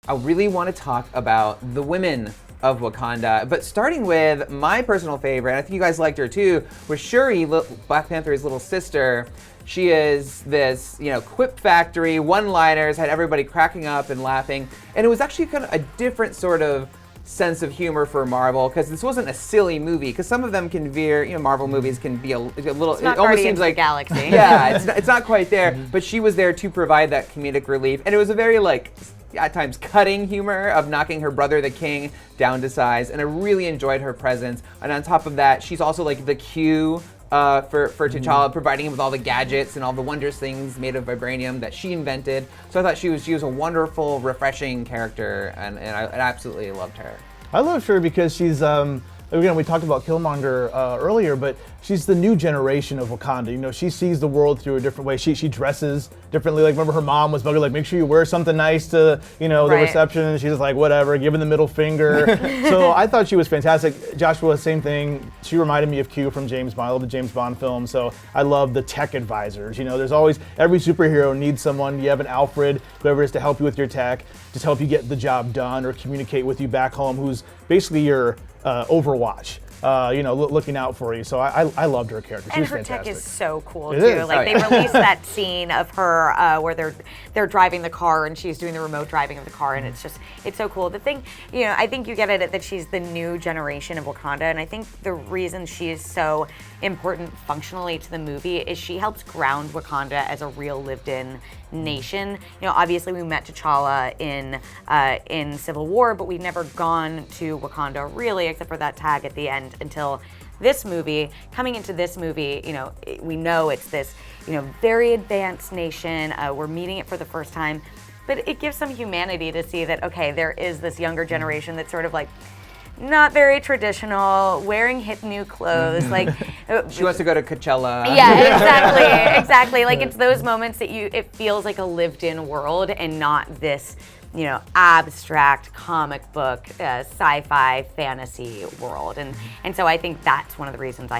I really want to talk about the women of Wakanda, but starting with my personal favorite, and I think you guys liked her too, was Shuri, Black Panther's little sister. She is this, quip factory, one-liners, had everybody cracking up and laughing, and it was actually kind of a different sort of sense of humor for Marvel, because this wasn't a silly movie, because some of them can veer, Marvel movies can be a little, it's not it almost seems like Galaxy. Yeah, it's not quite there, but she was there to provide that comedic relief, and it was a very at times cutting humor of knocking her brother the king down to size, and I really enjoyed her presence. And on top of that, she's also like the Q for T'Challa, providing him with all the gadgets and all the wondrous things made of vibranium that she invented. So I thought she was a wonderful, refreshing character, and I absolutely loved her. I love her because she's again, we talked about Killmonger earlier, but she's the new generation of Wakanda. She sees the world through a different way. She dresses differently. Like, remember her mom was bugging, like, make sure you wear something nice to, the reception. And she's just like, whatever, giving the middle finger. So I thought she was fantastic. Joshua, same thing. She reminded me of Q from James Bond, I love the James Bond film. So I love the tech advisors. There's always, every superhero needs someone. You have an Alfred, whoever is to help you with your tech, just help you get the job done or communicate with you back home, who's basically your Overwatch, looking out for you. So I loved her character. She was fantastic. And her tech is so cool it too. Is. Like they released that scene of her where they're driving the car and she's doing the remote driving of the car, and it's so cool. The thing, I think you get at it that she's the new generation of Wakanda, and I think the reason she is so important functionally to the movie is she helps ground Wakanda as a real lived-in nation. Obviously we met T'Challa in Civil War, but we've never gone to Wakanda really, except for that tag at the end until this movie. Coming into this movie, we know it's this, very advanced nation. We're meeting it for the first time, but it gives some humanity to see that, okay, there is this younger generation that's sort of like not very traditional, wearing hip new clothes, like she wants to go to Coachella. Yeah, exactly. Like it's those moments that it feels like a lived-in world and not this, abstract comic book, sci-fi fantasy world. And so I think that's one of the reasons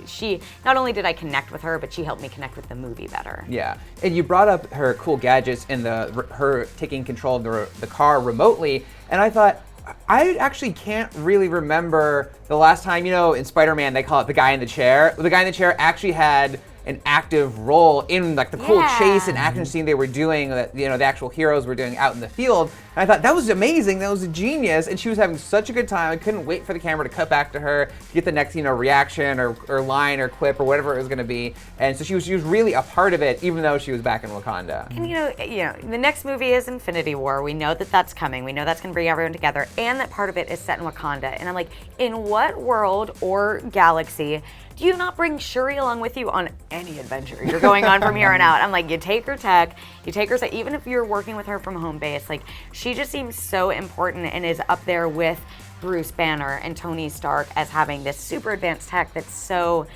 she, not only did I connect with her, but she helped me connect with the movie better. Yeah, and you brought up her cool gadgets and her taking control of the car remotely, and I thought, I actually can't really remember the last time, in Spider-Man they call it the guy in the chair. The guy in the chair actually had an active role in like the cool chase and action scene they were doing that the actual heroes were doing out in the field. And I thought that was amazing, that was a genius, and she was having such a good time. I couldn't wait for the camera to cut back to her to get the next reaction or line or quip or whatever it was going to be. And so she was really a part of it, even though she was back in Wakanda. And the next movie is Infinity War. We know that that's coming. We know that's going to bring everyone together, and that part of it is set in Wakanda. And I'm like, in what world or galaxy do you not bring Shuri along with you on any adventure you're going on from here on out? I'm like, you take her tech, you take her, even if you're working with her from home base, like she just seems so important and is up there with Bruce Banner and Tony Stark as having this super advanced tech that's so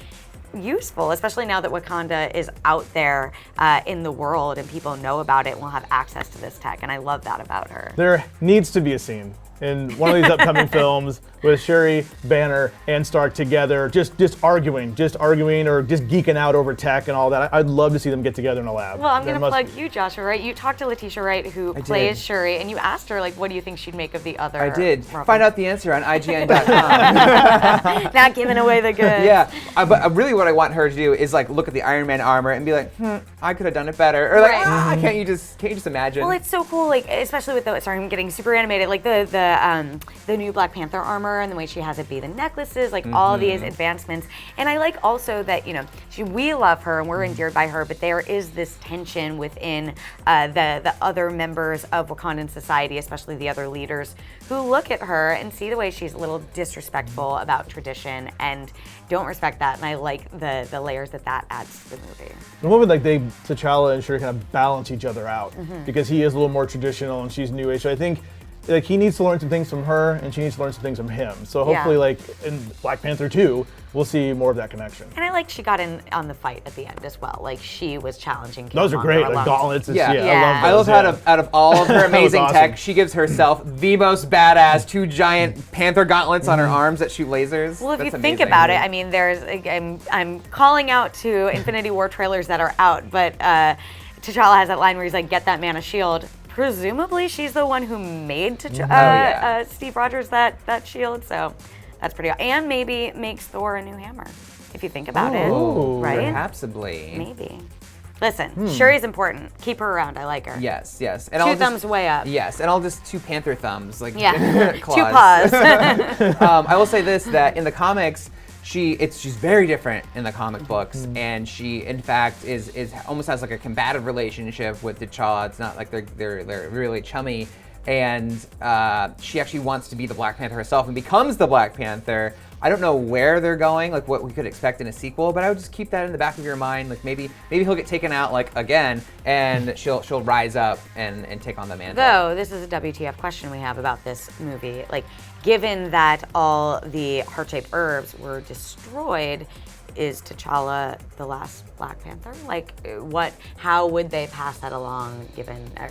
useful, especially now that Wakanda is out there in the world and people know about it and will have access to this tech, and I love that about her. There needs to be a scene in one of these upcoming films with Shuri, Banner, and Stark together, just arguing or just geeking out over tech and all that. I'd love to see them get together in a lab. Well, I'm going to plug you, Joshua, right? You talked to Letitia Wright, who plays Shuri, and you asked her, like, what do you think she'd make of the other? I did. Find out the answer on IGN.com. Not giving away the goods. Yeah, but really what I want her to do is like look at the Iron Man armor and be like, I could have done it better, or like, can't you just imagine? Well, it's so cool, like especially with I'm getting super animated, like the new Black Panther armor and the way she has it be the necklaces, like all these advancements. And I like also that we love her and we're endeared by her, but there is this tension within the other members of Wakandan society, especially the other leaders, who look at her and see the way she's a little disrespectful about tradition and don't respect that. And I like the layers that adds to the movie. The moment T'Challa and Shuri kind of balance each other out because he is a little more traditional and she's new age. So I think he needs to learn some things from her and she needs to learn some things from him. So hopefully in Black Panther 2, we'll see more of that connection. And I like she got in on the fight at the end as well. Like she was challenging Killmonger. Those are great, like gauntlets. I love out of all of her amazing tech, she gives herself the most badass 2 giant panther gauntlets on her arms that shoot lasers. Well, if you think about it, I mean, I'm calling out to Infinity War trailers that are out, but T'Challa has that line where he's like, get that man a shield. presumably she's the one who made Steve Rogers that shield, so that's pretty. And maybe makes Thor a new hammer, if you think about it, right? Perhapsably. Maybe. Listen, Shuri's important. Keep her around. I like her. Yes. And Two thumbs way up. Yes, and I'll just 2 panther thumbs, like claws. 2 paws. I will say this, that in the comics, she's very different in the comic books, and she in fact is almost has like a combative relationship with T'Challa. It's not like they're really chummy, and she actually wants to be the Black Panther herself and becomes the Black Panther. I don't know where they're going, like what we could expect in a sequel, but I would just keep that in the back of your mind. Like maybe he'll get taken out like again, and she'll rise up and take on the mantle. Though this is a WTF question we have about this movie. Like, given that all the heart-shaped herbs were destroyed, is T'Challa the last Black Panther? Like, how would they pass that along,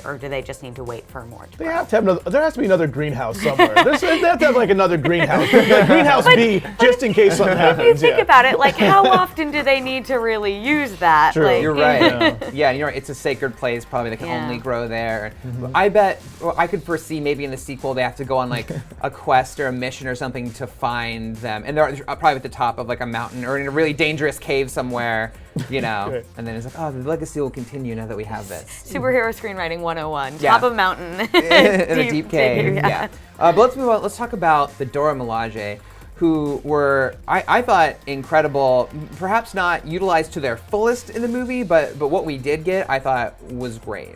or do they just need to wait for more to grow? There has to be another greenhouse somewhere. They have to have like another greenhouse. Like greenhouse B, just in case something happens. If you think about it, like how often do they need to really use that? True. Like, You're right. Yeah, you're right. It's a sacred place. Probably they can only grow there. I bet I could foresee maybe in the sequel they have to go on like a quest or a mission or something to find them, and they're probably at the top of like a mountain or in a really dangerous cave somewhere. And then it's like, oh, the legacy will continue now that we have this. Superhero screenwriting 101. Top of mountain. In a deep cave. Yeah. But let's move on. Let's talk about the Dora Milaje, who were, I thought, incredible. Perhaps not utilized to their fullest in the movie, but what we did get, I thought, was great.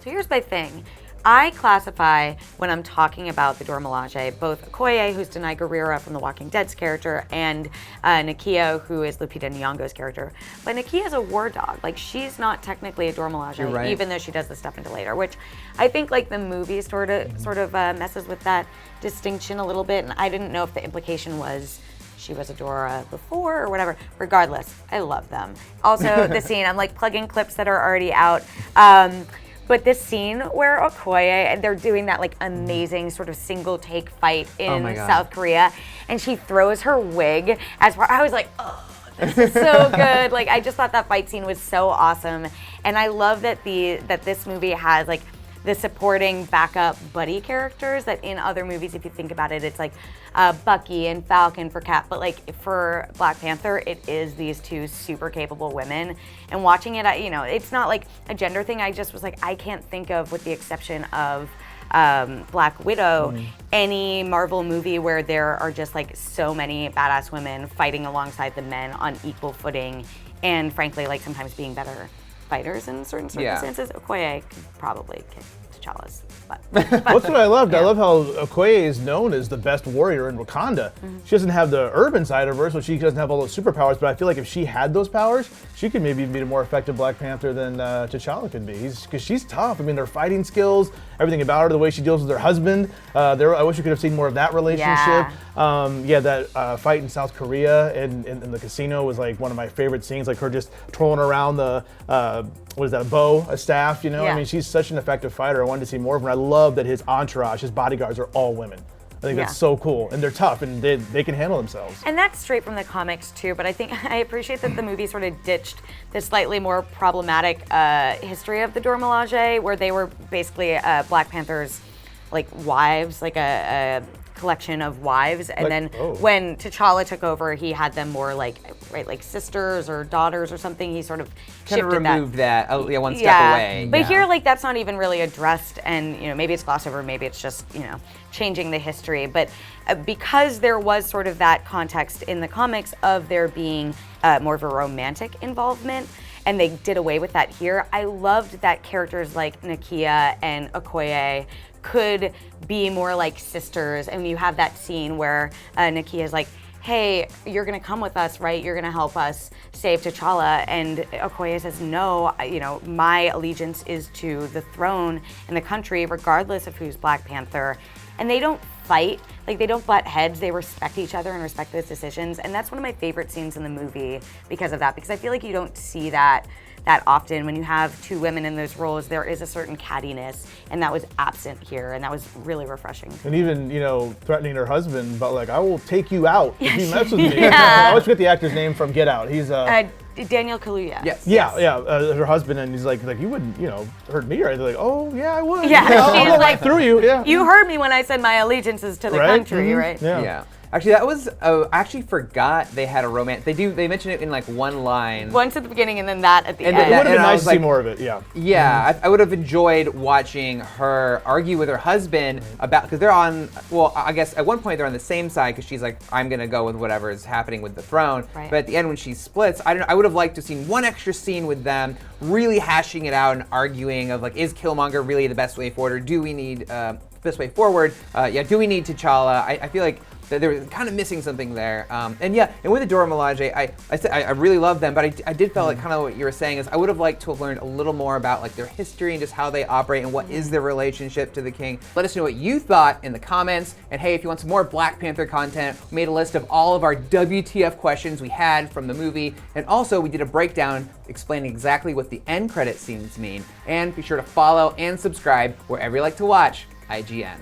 So here's my thing. I classify, when I'm talking about the Dora Milaje, both Okoye, who's Denai Guerrera from The Walking Dead's character, and Nakia, who is Lupita Nyong'o's character. But Nakia's a war dog. Like, she's not technically a Dora Milaje, even though she does the stuff into later, which I think, like, the movie sort of messes with that distinction a little bit, and I didn't know if the implication was she was a Dora before or whatever. Regardless, I love them. Also, the scene, I'm, like, plugging clips that are already out. But this scene where Okoye, and they're doing that like amazing sort of single take fight in South Korea, and she throws her wig I was like, oh, this is so good. Like, I just thought that fight scene was so awesome. And I love that this movie has like the supporting backup buddy characters that in other movies, if you think about it, it's like Bucky and Falcon for Cap, but like for Black Panther, it is these two super capable women. And watching it, it's not like a gender thing. I just was like, I can't think of, with the exception of Black Widow, any Marvel movie where there are just like so many badass women fighting alongside the men on equal footing, and frankly, like sometimes being better fighters in certain circumstances. Okoye could probably kick T'Challa's butt. That's what I loved. Yeah. I love how Okoye is known as the best warrior in Wakanda. She doesn't have the urban side of her, so she doesn't have all those superpowers, but I feel like if she had those powers, she could maybe be a more effective Black Panther than T'Challa could be. Because she's tough. I mean, her fighting skills, everything about her, the way she deals with her husband. I wish we could have seen more of that relationship. That fight in South Korea and in the casino was like one of my favorite scenes, like her just twirling around the, a staff, I mean, she's such an effective fighter. I wanted to see more of her. I love that his entourage, his bodyguards are all women. I think that's so cool, and they're tough, and they can handle themselves. And that's straight from the comics too, but I appreciate that the movie sort of ditched the slightly more problematic history of the Dora Milaje, where they were basically Black Panther's like wives, like a collection of wives, and then when T'Challa took over, he had them more like sisters or daughters or something. He sort of removed that one step away. But here, like, that's not even really addressed, and maybe it's glossed over, maybe it's just changing the history. But because there was sort of that context in the comics of there being more of a romantic involvement, and they did away with that here, I loved that characters like Nakia and Okoye could be more like sisters. And you have that scene where Nakia is like, hey, you're gonna come with us, right? You're gonna help us save T'Challa. And Okoye says, no, my allegiance is to the throne and the country, regardless of who's Black Panther. And they don't fight, like they don't butt heads, they respect each other and respect those decisions. And that's one of my favorite scenes in the movie because of that, because I feel like you don't see that often. When you have two women in those roles, there is a certain cattiness, and that was absent here, and that was really refreshing. And even, threatening her husband, but like, I will take you out if you mess with me. I always forget the actor's name from Get Out. He's Daniel Kaluuya. Yes. Yeah, her husband, and he's like you wouldn't, hurt me, right? They're like, oh yeah, I would. Yeah, I'll she's go like, right through you. Yeah. You heard me when I said my allegiances to the Right? country, Mhm. right? Yeah. Actually, that was. I actually forgot they had a romance. They mention it in like one line. Once at the beginning and then that at the And end. It would have And been I nice was to see like- more of it. Yeah. Yeah, I would have enjoyed watching her argue with her husband about, because they're on. Well, I guess at one point they're on the same side because she's like, I'm gonna go with whatever is happening with the throne. Right. But at the end when she splits, I would have liked to have seen one extra scene with them really hashing it out and arguing of like, is Killmonger really the best way forward, or do we need best way forward? Do we need T'Challa? I feel like that they were kind of missing something there. And with the Dora Milaje, I really love them, but I did feel like kind of what you were saying is I would have liked to have learned a little more about like their history and just how they operate and what is their relationship to the king. Let us know what you thought in the comments. And hey, if you want some more Black Panther content, we made a list of all of our WTF questions we had from the movie. And also we did a breakdown explaining exactly what the end credit scenes mean. And be sure to follow and subscribe wherever you like to watch IGN.